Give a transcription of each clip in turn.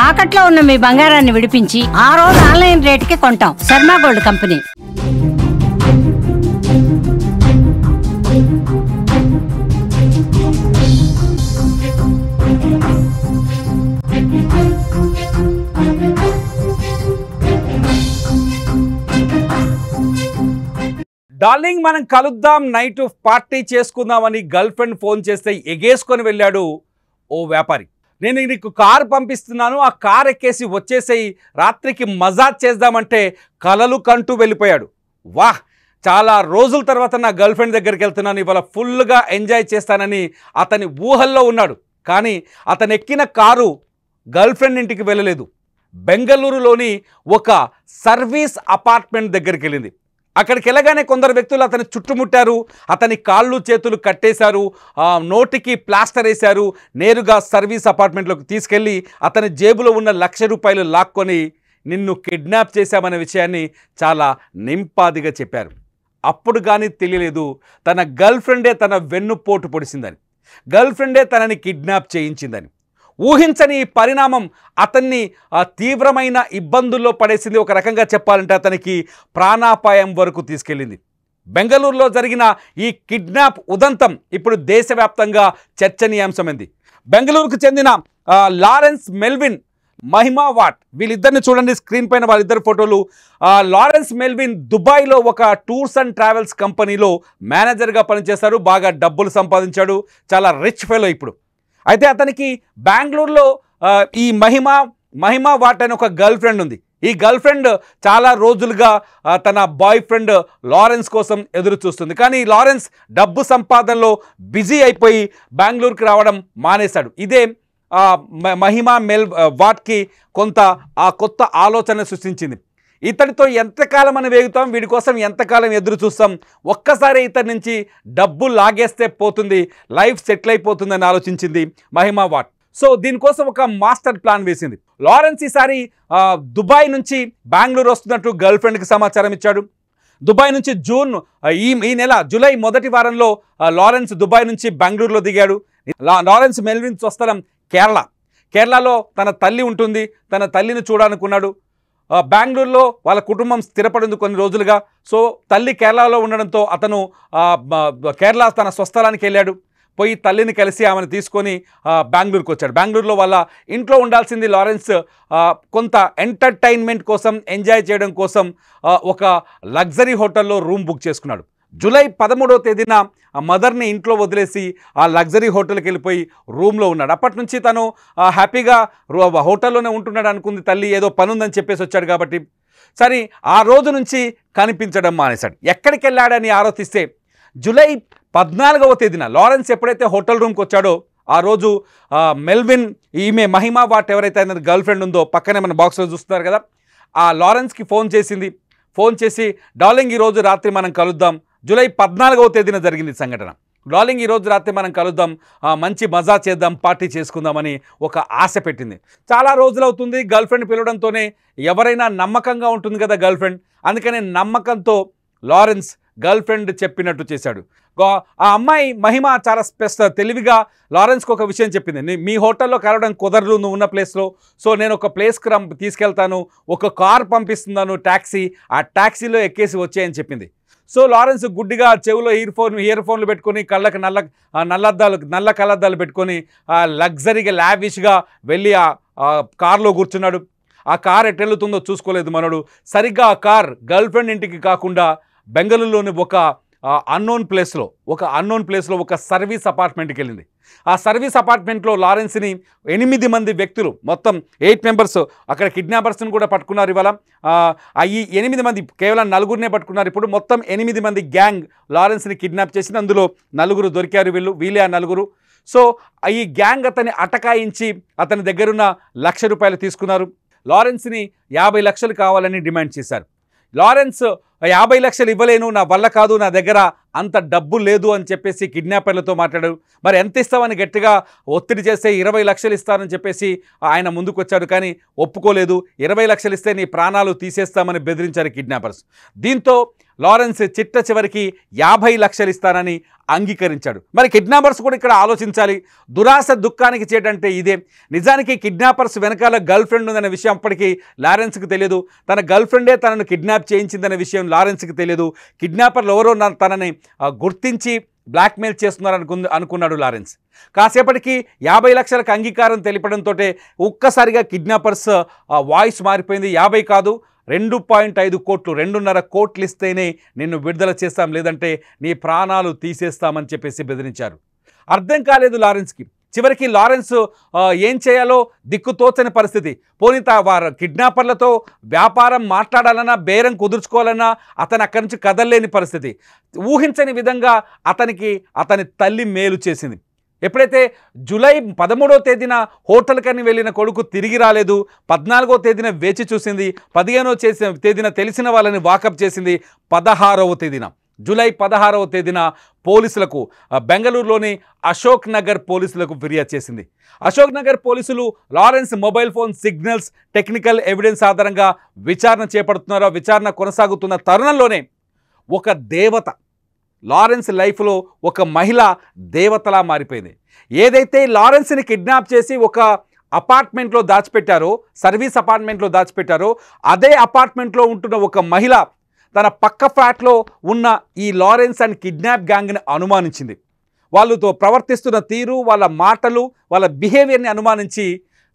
తాకట్లో ఉన్న మీ బంగారాన్ని విడిపించి ఆ రోజు ఆన్లైన్ రేటుకి కొంటాం. Sharma gold company. డార్లింగ్ మనం కలుద్దాం, నైట్ పార్టీ చేసుకుందామని గర్ల్ ఫ్రెండ్ ఫోన్ చేస్తే ఎగేసుకొని వెళ్ళాడు ఓ వ్యాపారి. నేను నీకు కారు పంపిస్తున్నాను, ఆ కార్ ఎక్కేసి వచ్చేసేయి, రాత్రికి మజాజ్ చేద్దామంటే కలలు కంటూ వెళ్ళిపోయాడు. వాహ్, చాలా రోజుల తర్వాత నా గర్ల్ ఫ్రెండ్ దగ్గరికి వెళ్తున్నాను, ఇవాళ ఫుల్గా ఎంజాయ్ చేస్తానని అతని ఊహల్లో ఉన్నాడు. కానీ అతను ఎక్కిన కారు గర్ల్ ఫ్రెండ్ ఇంటికి వెళ్ళలేదు, బెంగళూరులోని ఒక సర్వీస్ అపార్ట్మెంట్ దగ్గరికి వెళ్ళింది. అక్కడికి వెళ్ళగానే కొందరు వ్యక్తులు అతని చుట్టుముట్టారు, అతని కాళ్ళు చేతులు కట్టేశారు, నోటికి ప్లాస్టర్ వేశారు. నేరుగా సర్వీస్ అపార్ట్మెంట్లోకి తీసుకెళ్ళి అతని జేబులో ఉన్న ₹1,00,000 లాక్కొని నిన్ను కిడ్నాప్ చేశామనే విషయాన్ని చాలా నింపాదిగా చెప్పారు. అప్పుడు కానీ తెలియలేదు తన గర్ల్ ఫ్రెండే తన వెన్నుపోటు పొడిసిందని, గర్ల్ ఫ్రెండే తనని కిడ్నాప్ చేయించిందని. ఊహించని పరిణామం అతన్ని తీవ్రమైన ఇబ్బందుల్లో పడేసింది. ఒక రకంగా చెప్పాలంటే అతనికి ప్రాణాపాయం వరకు తీసుకెళ్ళింది. బెంగళూరులో జరిగిన ఈ కిడ్నాప్ ఉదంతం ఇప్పుడు దేశవ్యాప్తంగా చర్చనీయాంశమైంది. బెంగళూరుకు చెందిన లారెన్స్ మెల్విన్, మహిమా వాట్, వీళ్ళిద్దరిని చూడండి స్క్రీన్ పైన, వాళ్ళిద్దరు ఫోటోలు. లారెన్స్ మెల్విన్ దుబాయ్లో ఒక టూర్స్ అండ్ ట్రావెల్స్ కంపెనీలో మేనేజర్గా పనిచేశారు. బాగా డబ్బులు సంపాదించాడు, చాలా రిచ్ ఫెలో ఇప్పుడు. అయితే అతనికి బెంగళూరులో ఈ మహిమా వాట్ అనే ఒక గర్ల్ ఫ్రెండ్ ఉంది. ఈ గర్ల్ ఫ్రెండ్ చాలా రోజులుగా తన బాయ్ ఫ్రెండ్ లారెన్స్ కోసం ఎదురు చూస్తుంది. కానీ లారెన్స్ డబ్బు సంపాదనలో బిజీ అయిపోయి బెంగళూరుకి రావడం మానేశాడు. ఇదే మహిమా వాట్కి కొత్త ఆలోచన సృష్టించింది. ఇతడితో ఎంతకాలం అని వేగుతాం, వీడి కోసం ఎంతకాలం ఎదురు చూస్తాం, ఒక్కసారి ఇతడి నుంచి డబ్బు లాగేస్తే పోతుంది, లైఫ్ సెటిల్ అయిపోతుందని ఆలోచించింది మహిమా వాట్. సో దీనికోసం ఒక మాస్టర్ ప్లాన్ వేసింది. లారెన్స్ ఈసారి దుబాయ్ నుంచి బెంగళూరు వస్తున్నట్టు గర్ల్ ఫ్రెండ్కి సమాచారం ఇచ్చాడు. దుబాయ్ నుంచి ఈ నెల జూలై మొదటి వారంలో లారెన్స్ దుబాయ్ నుంచి బెంగళూరులో దిగాడు. లారెన్స్ మెల్విన్ స్వస్థలం కేరళలో తన తల్లి ఉంటుంది, తన తల్లిని చూడాలనుకున్నాడు. బెంగళూరులో వాళ్ళ కుటుంబం స్థిరపడింది కొన్ని రోజులుగా. సో తల్లి కేరళలో ఉండడంతో అతను కేరళ తన స్వస్థలానికి వెళ్ళాడు. పోయి తల్లిని కలిసి ఆమెను తీసుకొని బెంగళూరుకి వచ్చాడు. బెంగళూరులో వాళ్ళ ఇంట్లో ఉండాల్సింది లారెన్స్ కొంత ఎంటర్టైన్మెంట్ కోసం, ఎంజాయ్ చేయడం కోసం ఒక లగ్జరీ హోటల్లో రూమ్ బుక్ చేసుకున్నాడు. జూలై 13వ తేదీన ఆ మదర్ని ఇంట్లో వదిలేసి ఆ లగ్జరీ హోటల్కి వెళ్ళిపోయి రూమ్లో ఉన్నాడు. అప్పటి నుంచి తను హ్యాపీగా హోటల్లోనే ఉంటున్నాడు అనుకుంది తల్లి, ఏదో పని ఉందని చెప్పేసి వచ్చాడు కాబట్టి. సరే, ఆ రోజు నుంచి కనిపించడం మానేశాడు. ఎక్కడికి వెళ్ళాడని ఆలోచిస్తే జూలై 14వ తేదీన లారెన్స్ ఎప్పుడైతే హోటల్ రూమ్కి వచ్చాడో ఆ రోజు మెల్విన్, ఈమె మహిమా వాట్ ఎవరైతే ఆయన గర్ల్ ఫ్రెండ్ ఉందో, పక్కనే మన బాక్స్లో చూస్తున్నారు కదా, ఆ లారెన్స్కి ఫోన్ చేసింది. ఫోన్ చేసి, డార్లింగ్ ఈరోజు రాత్రి మనం కలుద్దాం. జూలై 14వ తేదీన జరిగింది సంఘటన. డార్లింగ్ ఈరోజు రాత్రి మనం కలుద్దాం, మంచి మజా చేద్దాం, పార్టీ చేసుకుందామని ఒక ఆశ పెట్టింది. చాలా రోజులవుతుంది గర్ల్ ఫ్రెండ్ పిలవడంతోనే, ఎవరైనా నమ్మకంగా ఉంటుంది కదా గర్ల్ ఫ్రెండ్, అందుకనే నమ్మకంతో లారెన్స్ గర్ల్ ఫ్రెండ్ చెప్పినట్టు చేశాడు. ఆ అమ్మాయి మహిమ చాలా తెలివిగా లారెన్స్కి ఒక విషయం చెప్పింది. మీ హోటల్లో కలవడం కుదరదు నువ్వు ఉన్న ప్లేస్లో, సో నేను ఒక ప్లేస్కి తీసుకెళ్తాను, ఒక కార్ పంపిస్తున్నాను ట్యాక్సీ, ఆ ట్యాక్సీలో ఎక్కేసి వచ్చాయని చెప్పింది. సో లారెన్స్ గుడ్డిగా చెవిలో ఇయర్ ఫోన్లు పెట్టుకొని, కళ్ళకి నల్ల కళ్ళద్దాలు పెట్టుకొని లగ్జరీగా లావిష్గా వెళ్ళి ఆ కార్లో కూర్చున్నాడు. ఆ కార్ ఎట్టెళ్తుందో చూసుకోలేదు మనోడు. సరిగ్గా ఆ కార్ గర్ల్ ఫ్రెండ్ ఇంటికి కాకుండా బెంగళూరులోని ఒక అన్నోన్ ప్లేస్లో ఒక సర్వీస్ అపార్ట్మెంట్కి వెళ్ళింది. ఆ సర్వీస్ అపార్ట్మెంట్లో లారెన్స్ని 8 మంది వ్యక్తులు, మొత్తం 8 మెంబర్స్, అక్కడ కిడ్నాపర్స్ని కూడా పట్టుకున్నారు. ఇవాళ ఈ 8 మంది, కేవలం 4గురినే పట్టుకున్నారు. ఇప్పుడు మొత్తం 8 మంది గ్యాంగ్ లారెన్స్ని కిడ్నాప్ చేసింది. అందులో 4 దొరికారు, వీళ్ళే ఆ 4. సో ఈ గ్యాంగ్ అతన్ని అటకాయించి అతని దగ్గరున్న ₹1,00,000 తీసుకున్నారు. లారెన్స్ని 50 లక్షలు కావాలని డిమాండ్ చేశారు. లారెన్స్ 50 లక్షలు ఇవ్వలేను, నా వల్ల కాదు, నా దగ్గర అంత డబ్బు లేదు అని చెప్పేసి కిడ్నాపర్లతో మాట్లాడారు. మరి ఎంత ఇస్తామని గట్టిగా ఒత్తిడి చేస్తే 20 లక్షలు ఇస్తానని చెప్పేసి ఆయన ముందుకు వచ్చాడు. కానీ ఒప్పుకోలేదు. 20 లక్షలు ఇస్తే నీ ప్రాణాలు తీసేస్తామని బెదిరించారు కిడ్నాపర్స్. దీంతో లారెన్స్ చిట్ట చివరికి 50 లక్షలు ఇస్తానని అంగీకరించాడు. మరి కిడ్నాపర్స్ కూడా ఇక్కడ ఆలోచించాలి. దురాశ దుఃఖానికి చేటంటే ఇదే. నిజానికి కిడ్నాపర్స్ వెనకాల గర్ల్ ఫ్రెండ్ ఉందనే విషయం అప్పటికి లారెన్స్కి తెలియదు. తన గర్ల్ ఫ్రెండే తనను కిడ్నాప్ చేయించిందనే విషయం లారెన్స్కి తెలియదు. కిడ్నాపర్లు ఎవరో తనని గుర్తించి బ్లాక్మెయిల్ చేస్తున్నారు అనుకున్నాడు లారెన్స్. కాసేపటికి 50 లక్షలకు అంగీకారం తెలిపడంతో ఒక్కసారిగా కిడ్నాపర్స్ వాయిస్ మారిపోయింది. 50 కాదు, 2.5 కోట్లు, 2.5 కోట్లు ఇస్తేనే నిన్ను విడుదల చేస్తాం, లేదంటే నీ ప్రాణాలు తీసేస్తామని చెప్పేసి బెదిరించారు. అర్థం కాలేదు లారెన్స్కి. చివరికి లారెన్స్ ఏం చేయాలో దిక్కుతోచని పరిస్థితి. పోనీ వారు కిడ్నాపర్లతో వ్యాపారం మాట్లాడాలన్నా, బేరం కుదుర్చుకోవాలన్నా అతను అక్కడి నుంచి కదలలేని పరిస్థితి. ఊహించని విధంగా అతని తల్లి మేలు చేసింది. ఎప్పుడైతే జూలై 13వ తేదీన హోటల్కని వెళ్ళిన కొడుకు తిరిగి రాలేదు, 14వ తేదీన వేచి చూసింది, 15వ తేదీన తెలిసిన వాళ్ళని వాకప్ చేసింది, 16వ తేదీన జూలై 16వ తేదీన పోలీసులకు బెంగళూరులోని అశోక్ నగర్ పోలీసులకు ఫిర్యాదు చేసింది. అశోక్ నగర్ పోలీసులు Lawrence mobile phone signals, technical evidence ఆధారంగా విచారణ చేపడుతున్నారు. విచారణ కొనసాగుతున్న తరుణంలోనే ఒక దేవత లారెన్స్ లైఫ్లో ఒక మహిళ దేవతలా మారిపోయింది. ఏదైతే లారెన్స్ని కిడ్నాప్ చేసి ఒక అపార్ట్మెంట్లో దాచిపెట్టారో, సర్వీస్ అపార్ట్మెంట్లో దాచిపెట్టారో, అదే అపార్ట్మెంట్లో ఉంటున్న ఒక మహిళ తన పక్క ఫ్లాట్లో ఉన్న ఈ లారెన్స్ అండ్ కిడ్నాప్ గ్యాంగ్ని అనుమానించింది. వాళ్ళతో ప్రవర్తిస్తున్న తీరు, వాళ్ళ మాటలు, వాళ్ళ బిహేవియర్ని అనుమానించి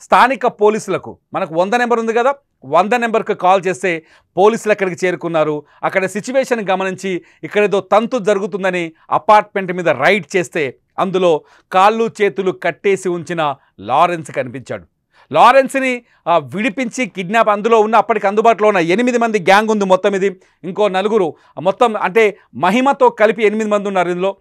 స్థానిక పోలీసులకు, మనకు 100 నెంబర్ ఉంది కదా, 100 నెంబర్కి కాల్ చేస్తే పోలీసులు అక్కడికి చేరుకున్నారు. అక్కడ సిచ్యువేషన్ గమనించి ఇక్కడేదో తంతు జరుగుతుందని అపార్ట్మెంట్ మీద రైడ్ చేస్తే అందులో కాళ్ళు చేతులు కట్టేసి ఉంచిన లారెన్స్ కనిపించాడు. లారెన్స్ని విడిపించి కిడ్నాప్, అందులో ఉన్న అప్పటికి అందుబాటులో ఉన్న 8 మంది గ్యాంగ్ ఉంది మొత్తం. ఇది ఇంకో 4 మొత్తం, అంటే మహిమతో కలిపి 8 మంది ఉన్నారు ఇందులో.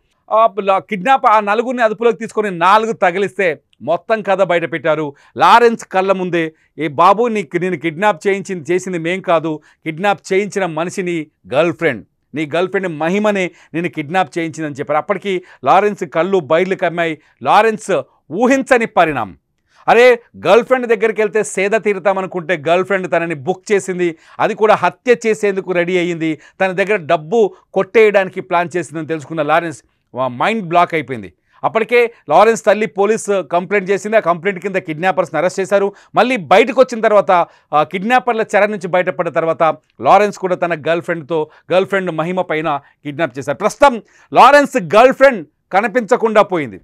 కిడ్నాప్ ఆ 4ని అదుపులోకి తీసుకొని 4 తగిలిస్తే మొత్తం కథ బయట పెట్టారు. లారెన్స్ కళ్ళ ముందే, ఏ బాబు నేను కిడ్నాప్ చేసింది మేం కాదు, కిడ్నాప్ చేయించిన మనిషిని గర్ల్ ఫ్రెండ్, నీ గర్ల్ ఫ్రెండ్ మహిమనే నేను కిడ్నాప్ చేయించిందని చెప్పారు. అప్పటికి లారెన్స్ కళ్ళు బయలు కమ్మాయి. లారెన్స్ ఊహించని పరిణామం. అరే, గర్ల్ ఫ్రెండ్ దగ్గరికి వెళ్తే సేద తీరుతామనుకుంటే గర్ల్ ఫ్రెండ్ తనని బుక్ చేసింది, అది కూడా హత్య చేసేందుకు రెడీ అయ్యింది, తన దగ్గర డబ్బు కొట్టేయడానికి ప్లాన్ చేసిందని తెలుసుకున్న లారెన్స్ మైండ్ బ్లాక్ అయిపోయింది. అప్పటికే లారెన్స్ తల్లి పోలీసు కంప్లైంట్ చేసింది. ఆ కంప్లైంట్ కింద కిడ్నాపర్స్ని అరెస్ట్ చేశారు. మళ్ళీ బయటకు వచ్చిన తర్వాత, కిడ్నాపర్ల చెర నుంచి బయటపడిన తర్వాత లారెన్స్ కూడా తన గర్ల్ ఫ్రెండ్ మహిమ పైన కిడ్నాప్ చేశారు. ప్రస్తుతం లారెన్స్ గర్ల్ ఫ్రెండ్ కనిపించకుండా పోయింది.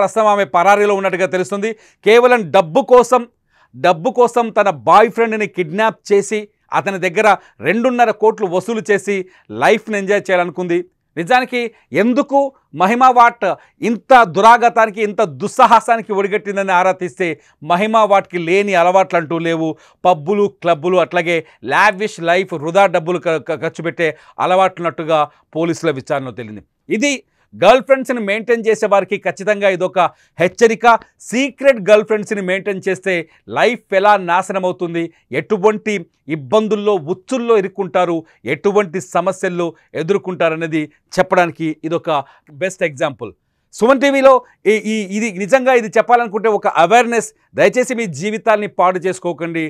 ప్రస్తుతం ఆమె పరారీలో ఉన్నట్టుగా తెలుస్తుంది. కేవలం డబ్బు కోసం తన బాయ్ ఫ్రెండ్ని కిడ్నాప్ చేసి అతని దగ్గర 2.5 కోట్లు వసూలు చేసి లైఫ్ని ఎంజాయ్ చేయాలనుకుంది. నిజానికి ఎందుకు మహిమా వాట్ ఇంత దురాగతానికి, ఇంత దుస్సాహసానికి ఒడిగట్టిందని ఆరా తీస్తే మహిమా వాట్కి లేని అలవాట్లు అంటూ లేవు. పబ్బులు, క్లబ్బులు, అట్లాగే లావిష్ లైఫ్, వృధా డబ్బులు ఖర్చు పెట్టే అలవాట్లున్నట్టుగా పోలీసుల విచారణలో తేలింది. ఇది గర్ల్ ఫ్రెండ్స్ని మెయింటైన్ చేసే వారికి ఖచ్చితంగా ఇదొక హెచ్చరిక. సీక్రెట్ గర్ల్ ఫ్రెండ్స్ని మెయింటైన్ చేస్తే లైఫ్ ఎలా నాశనం అవుతుంది, ఎటువంటి ఇబ్బందుల్లో, ఉచ్చుల్లో ఇరుక్కుంటారు, ఎటువంటి సమస్యల్లో ఎదుర్కొంటారనేది చెప్పడానికి ఇదొక బెస్ట్ ఎగ్జాంపుల్. సుమన్ టీవీలో ఇది నిజంగా ఇది చెప్పాలనుకుంటే ఒక అవేర్నెస్. దయచేసి మీ జీవితాల్ని పాడు చేసుకోకండి.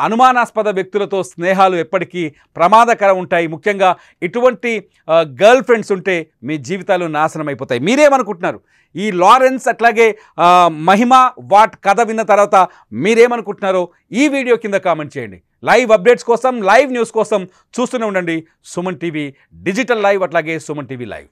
అనుమానాస్పద వ్యక్తులతో స్నేహాలు ఎప్పటికీ ప్రమాదకరం ఉంటాయి. ముఖ్యంగా ఇటువంటి గర్ల్ ఫ్రెండ్స్ ఉంటే మీ జీవితాలు నాశనం అయిపోతాయి. మీరేమనుకుంటున్నారు? ఈ లారెన్స్ అట్లాగే మహిమ వాట్ కథ విన్న తర్వాత మీరేమనుకుంటున్నారో ఈ వీడియో కింద కామెంట్ చేయండి. లైవ్ అప్డేట్స్ కోసం, లైవ్ న్యూస్ కోసం చూస్తూనే ఉండండి సుమన్ టీవీ డిజిటల్ లైవ్, అట్లాగే సుమన్ టీవీ లైవ్.